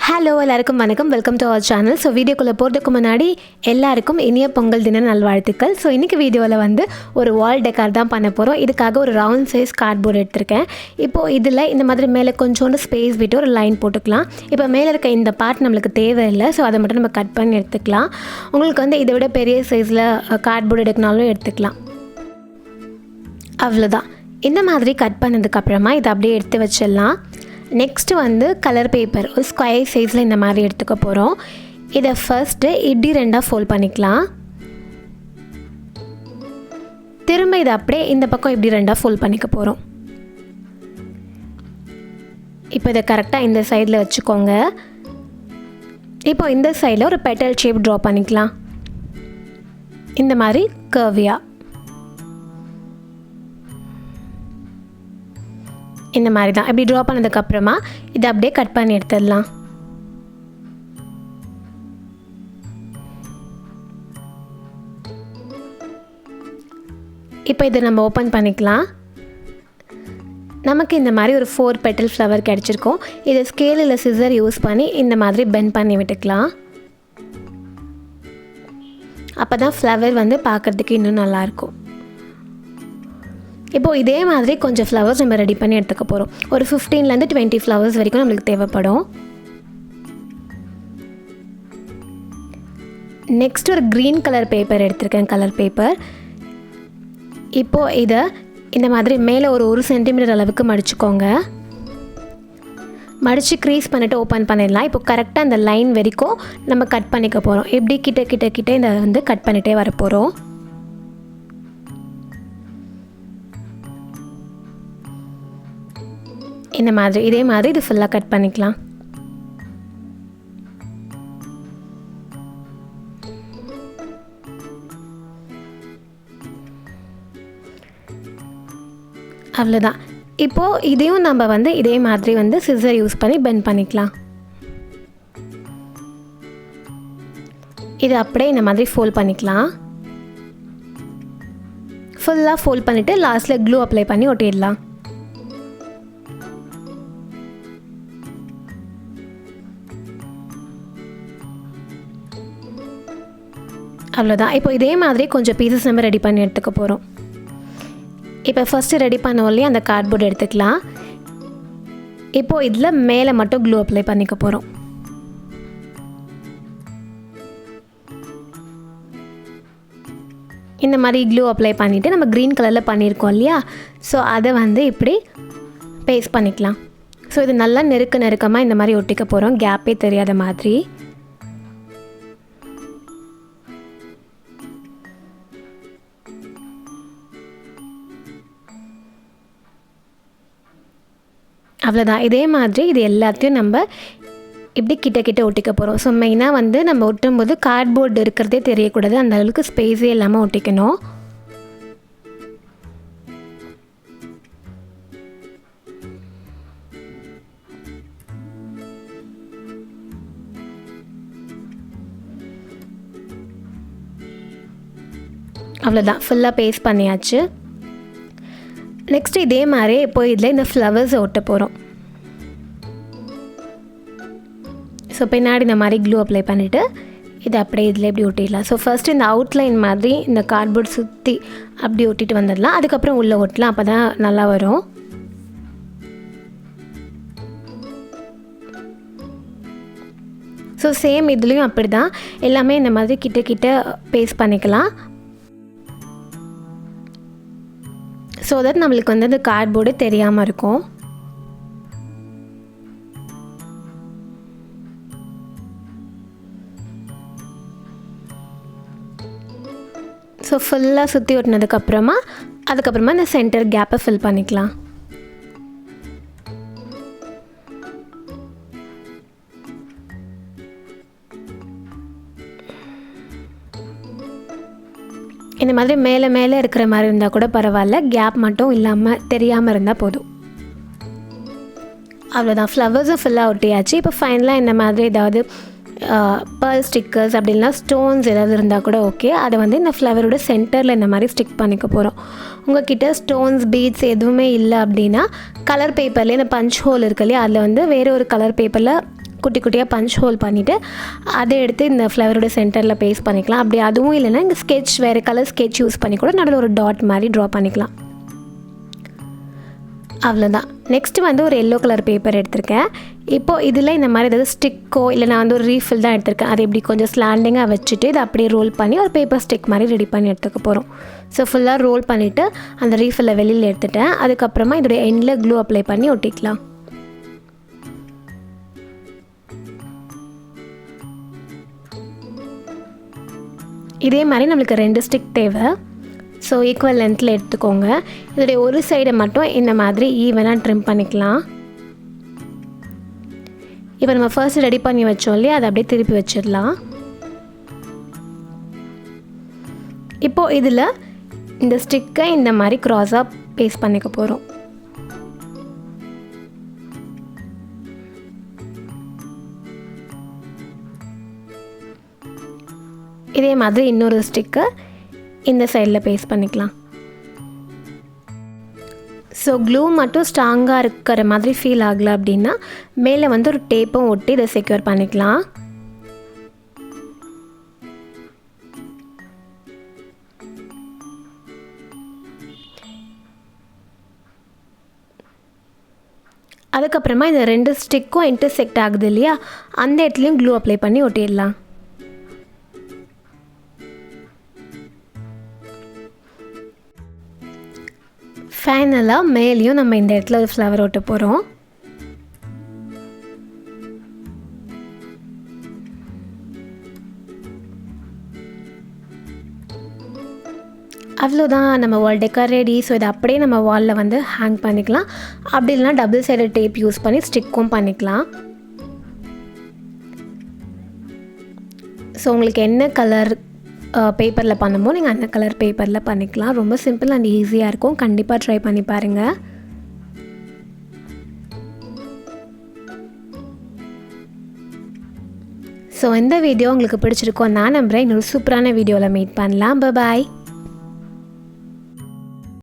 Hello எல்லாருக்கும் வணக்கம், welcome to our channel. So வீடியோக்குள்ளே போகிறதுக்கு முன்னாடி எல்லாருக்கும் இனிய பொங்கல் தின நல்வாழ்த்துக்கள். ஸோ இன்றைக்கி வீடியோவில் வந்து ஒரு வால் டெக்கார் தான் பண்ண போகிறோம். இதுக்காக ஒரு ரவுண்ட் சைஸ் கார்ட்போர்டு எடுத்திருக்கேன். இப்போது இதில் இந்த மாதிரி மேலே கொஞ்சோண்டு ஸ்பேஸ் விட்டு ஒரு லைன் போட்டுக்கலாம். இப்போ மேலே இருக்க இந்த பார்ட் நம்மளுக்கு தேவையில்லை, ஸோ அதை மட்டும் நம்ம கட் பண்ணி எடுத்துக்கலாம். உங்களுக்கு வந்து இதை விட பெரிய சைஸில் கார்ட்போர்டு எடுக்கனாலும் எடுத்துக்கலாம். அவ்வளோதான். இந்த மாதிரி கட் பண்ணதுக்கப்புறமா இதை அப்படியே எடுத்து வச்சிடலாம். நெக்ஸ்ட்டு வந்து கலர் பேப்பர் ஒரு ஸ்கொயர் சைஸில் இந்த மாதிரி எடுத்துக்க போகிறோம். இதை ஃபர்ஸ்ட்டு இப்படி ரெண்டாக ஃபோல்ட் பண்ணிக்கலாம். திரும்ப இதை அப்படியே இந்த பக்கம் இப்படி ரெண்டாக ஃபோல்ட் பண்ணிக்க போகிறோம். இப்போ இதை கரெக்டாக இந்த சைடில் வச்சுக்கோங்க. இப்போ இந்த சைடில் ஒரு பெட்டல் ஷேப் ட்ரா பண்ணிக்கலாம். இந்த மாதிரி கர்வியாக இந்த மாதிரி தான். இப்படி ட்ரா பண்ணதுக்கப்புறமா இதை அப்படியே கட் பண்ணி எடுத்துடலாம். இப்போ இதை நம்ம ஓப்பன் பண்ணிக்கலாம். நமக்கு இந்த மாதிரி ஒரு 4 பெட்டல் ஃப்ளவர் கிடச்சிருக்கோம். இதை ஸ்கேல் இல்லை சிசர் யூஸ் பண்ணி இந்த மாதிரி பெண்ட் பண்ணி விட்டுக்கலாம். அப்போ தான் ஃப்ளவர் வந்து பார்க்குறதுக்கு இன்னும் நல்லாயிருக்கும். இப்போது இதே மாதிரி கொஞ்சம் ஃப்ளவர்ஸ் நம்ம ரெடி பண்ணி எடுத்துக்க போகிறோம். ஒரு 15லேருந்து 20 ஃப்ளவர்ஸ் வரைக்கும் நம்மளுக்கு தேவைப்படும். நெக்ஸ்ட் ஒரு க்ரீன் கலர் பேப்பர் எடுத்திருக்கேன், கலர் பேப்பர். இப்போது இதை இந்த மாதிரி மேலே ஒரு 1 சென்டிமீட்டர் அளவுக்கு மடிச்சுக்கோங்க. மடித்து க்ரீஸ் பண்ணிவிட்டு ஓப்பன் பண்ணிடலாம். இப்போ கரெக்டாக அந்த லைன் வரைக்கும் நம்ம கட் பண்ணிக்க போகிறோம். எப்படி கிட்ட இதை வந்து கட் பண்ணிகிட்டே வர போகிறோம். இந்த மாதிரி இதே மாதிரி இது ஃபுல்லாக கட் பண்ணிக்கலாம். அவ்வளோதான். இப்போது இதையும் நம்ம வந்து இதே மாதிரி வந்து சிசர் யூஸ் பண்ணி பெண்ட் பண்ணிக்கலாம். இது அப்படியே இந்த மாதிரி ஃபோல்ட் பண்ணிக்கலாம். ஃபுல்லாக ஃபோல்ட் பண்ணிவிட்டு லாஸ்ட்டில் க்ளூ அப்ளை பண்ணி ஒட்டிடலாம். அவ்வளோதான். இப்போ இதே மாதிரி கொஞ்சம் பீசஸ் நம்ம ரெடி பண்ணி எடுத்துக்க போகிறோம். இப்போ ஃபஸ்ட்டு ரெடி பண்ணோம் இல்லையா, அந்த கார்ட்போர்டு எடுத்துக்கலாம். இப்போது இதில் மேலே மட்டும் க்ளூ அப்ளை பண்ணிக்க போகிறோம். இந்த மாதிரி க்ளூ அப்ளை பண்ணிவிட்டு நம்ம க்ரீன் கலரில் பண்ணியிருக்கோம் இல்லையா, ஸோ அதை வந்து இப்படி பேஸ்ட் பண்ணிக்கலாம். ஸோ இது நல்லா நெருக்கமாக இந்த மாதிரி ஒட்டிக்க போகிறோம், கேப்பே தெரியாத மாதிரி. அவ்வளோதான். இதே மாதிரி இது எல்லாத்தையும் நம்ம இப்படி கிட்ட ஒட்டிக்க போகிறோம். ஸோ மெயினாக வந்து நம்ம ஒட்டும்போது கார்ட்போர்டு இருக்கிறதே தெரியக்கூடாது, அந்த அளவுக்கு ஸ்பேஸே இல்லாமல் ஒட்டிக்கணும். அவ்வளோதான், ஃபுல்லாக பேஸ்ட் பண்ணியாச்சு. நெக்ஸ்ட்டு இதே மாதிரி இப்போ இதில் இந்த ஃப்ளவர்ஸை ஒட்ட போகிறோம். ஸோ பின்னாடி இந்த மாதிரி க்ளூ அப்ளை பண்ணிவிட்டு இதை அப்படியே இதில் எப்படி ஒட்டிடலாம். ஸோ ஃபஸ்ட்டு இந்த அவுட்லைன் மாதிரி இந்த கார்ட்போர்ட் சுற்றி அப்படி ஒட்டிட்டு வந்துடலாம். அதுக்கப்புறம் உள்ளே ஒட்டலாம், அப்போ தான் நல்லா வரும். ஸோ சேம் இதுலேயும் அப்படி தான் எல்லாமே இந்த மாதிரி கிட்ட பேஸ்ட் பண்ணிக்கலாம். ஸோ தட் நம்மளுக்கு வந்து அந்த கார்ட்போர்டு தெரியாமல் இருக்கும். ஸோ ஃபுல்லாக சுற்றி ஒட்டினதுக்கப்புறமா அதுக்கப்புறமா இந்த சென்டர் கேப்பை ஃபில் பண்ணிக்கலாம். இந்த மாதிரி மேலே இருக்கிற மாதிரி இருந்தால் கூட பரவாயில்ல, கேப் மட்டும் இல்லாமல் தெரியாமல் இருந்தால் போதும். அவ்வளோதான், ஃப்ளவர்ஸும் ஃபுல்லாக ஒட்டியாச்சு. இப்போ ஃபைனலாக இந்த மாதிரி ஏதாவது பேர்ல் ஸ்டிக்கர்ஸ் அப்படின்னா ஸ்டோன்ஸ் ஏதாவது இருந்தால் கூட ஓகே. அதை வந்து இந்த ஃப்ளவரோட சென்டரில் இந்த மாதிரி ஸ்டிக் பண்ணிக்க போகிறோம். உங்கள்கிட்ட ஸ்டோன்ஸ் பீட்ஸ் எதுவுமே இல்லை அப்படின்னா கலர் பேப்பர்லேயே இந்த பஞ்ச் ஹோல் இருக்கு இல்லையா, அதில் வந்து வேறு ஒரு கலர் பேப்பரில் குட்டி குட்டியாக பஞ்ச் ஹோல் பண்ணிவிட்டு அதை எடுத்து இந்த ஃப்ளவரோட சென்டரில் பேஸ்ட் பண்ணிக்கலாம். அப்படி அதுவும் இல்லைன்னா இங்கே ஸ்கெட்ச் வேறு கலர் ஸ்கெட்ச் யூஸ் பண்ணி கூட நடுவில் ஒரு டாட் மாதிரி ட்ரா பண்ணிக்கலாம். அவ்வளோதான். நெக்ஸ்ட்டு வந்து ஒரு எல்லோ கலர் பேப்பர் எடுத்திருக்கேன். இப்போது இதில் இந்த மாதிரி ஏதாவது ஸ்டிக்கோ இல்லை நான் வந்து ஒரு ரீஃபில் தான் எடுத்திருக்கேன். அதை இப்படி கொஞ்சம் ஸ்லாண்டிங்காக வச்சுட்டு இதை அப்படியே ரோல் பண்ணி ஒரு பேப்பர் ஸ்டிக் மாதிரி ரெடி பண்ணி எடுத்துக்க போகிறோம். ஸோ ஃபுல்லாக ரோல் பண்ணிவிட்டு அந்த ரீஃபில்லை வெளியில் எடுத்துட்டேன். அதுக்கப்புறமா இதோடைய எண்டில் க்ளூ அப்ளை பண்ணி ஒட்டிக்கலாம். இதே மாதிரி நம்மளுக்கு 2 ஸ்டிக் தேவை. ஸோ ஈக்குவல் லென்த்தில் எடுத்துக்கோங்க. இதோடைய ஒரு சைடை மட்டும் இந்த மாதிரி ஈவனாக ட்ரிம் பண்ணிக்கலாம். இப்போ நம்ம ஃபர்ஸ்ட் ரெடி பண்ணி வச்சோம் இல்லையா, அதை அப்படியே திருப்பி வச்சிடலாம். இப்போது இதில் இந்த ஸ்டிக்கை இந்த மாதிரி க்ராஸாக பேஸ்ட் பண்ணிக்க போகிறோம். இதே மாதிரி இன்னொரு ஸ்டிக்கை இந்த சைடில் பேஸ்ட் பண்ணிக்கலாம். ஸோ க்ளூ மட்டும் ஸ்ட்ராங்காக இருக்கிற மாதிரி ஃபீல் ஆகலை அப்படின்னா மேலே வந்து ஒரு டேப்பும் ஒட்டி இதை செக்யூர் பண்ணிக்கலாம். அதுக்கப்புறமா இந்த 2 ஸ்டிக்கும் இன்டர்செக்ட் ஆகுது இல்லையா, அந்த இடத்துலையும் க்ளூ அப்ளை பண்ணி ஒட்டிடலாம். ஃபைனலாக மேலேயும் நம்ம இந்த இடத்துல ஒரு ஃப்ளவர் ஒட்ட போகிறோம். அவ்வளோதான், நம்ம வால் டெக்கார் ரெடி. ஸோ இதை அப்படியே நம்ம வாலில் வந்து ஹேங் பண்ணிக்கலாம். அப்படி இல்லைனா டபுள் சைடட் டேப் யூஸ் பண்ணி ஸ்டிக்கும் பண்ணிக்கலாம். ஸோ உங்களுக்கு என்ன கலர் பேப்பரில் பண்ணுமோ நீங்கள் அந்த கலர் பேப்பரில் பண்ணிக்கலாம். ரொம்ப சிம்பிள் அண்ட் ஈஸியாக இருக்கும். கண்டிப்பாக ட்ரை பண்ணி பாருங்கள். ஸோ இந்த வீடியோ உங்களுக்கு பிடிச்சிருக்கோம் நான் நம்புகிறேன். இன்னொரு சூப்பரான வீடியோவில் மீட் பண்ணலாம். பாய்.